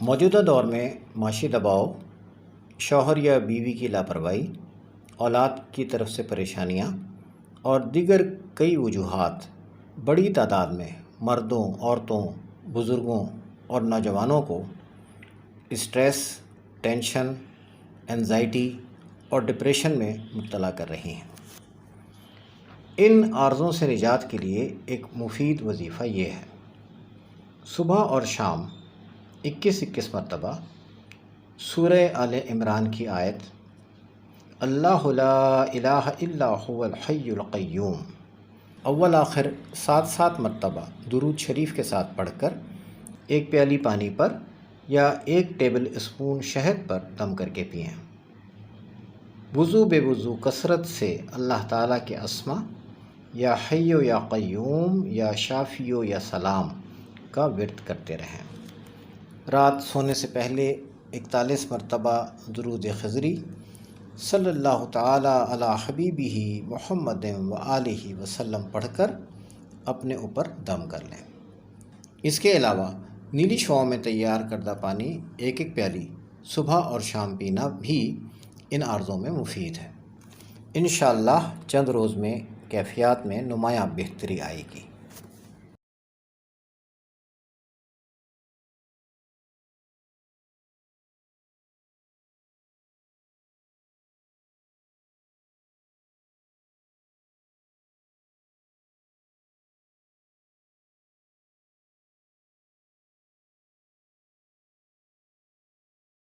موجودہ دور میں معاشی دباؤ، شوہر یا بیوی کی لاپرواہی، اولاد کی طرف سے پریشانیاں اور دیگر کئی وجوہات بڑی تعداد میں مردوں، عورتوں، بزرگوں اور نوجوانوں کو اسٹریس، ٹینشن، انزائٹی اور ڈپریشن میں مبتلا کر رہی ہیں۔ ان عارضوں سے نجات کے لیے ایک مفید وظیفہ یہ ہے: صبح اور شام 21 مرتبہ سورہ آل عمران کی آیت اللہ لا الہ الا هو الحی القیوم اول آخر 7 مرتبہ درود شریف کے ساتھ پڑھ کر ایک پیالی پانی پر یا 1 ٹیبل اسپون شہد پر دم کر کے پئیں۔ وضو بے وضو کثرت سے اللہ تعالیٰ کے اسما یا حیو یا قیوم یا شافیو یا سلام کا ورد کرتے رہیں۔ رات سونے سے پہلے 41 مرتبہ درود خضری صلی اللہ تعالیٰ علی حبیبہ محمد و آلہ وسلم پڑھ کر اپنے اوپر دم کر لیں۔ اس کے علاوہ نیلی شعاؤں میں تیار کردہ پانی 1 پیالی صبح اور شام پینا بھی ان عارضوں میں مفید ہے۔ انشاءاللہ چند روز میں کیفیات میں نمایاں بہتری آئے گی۔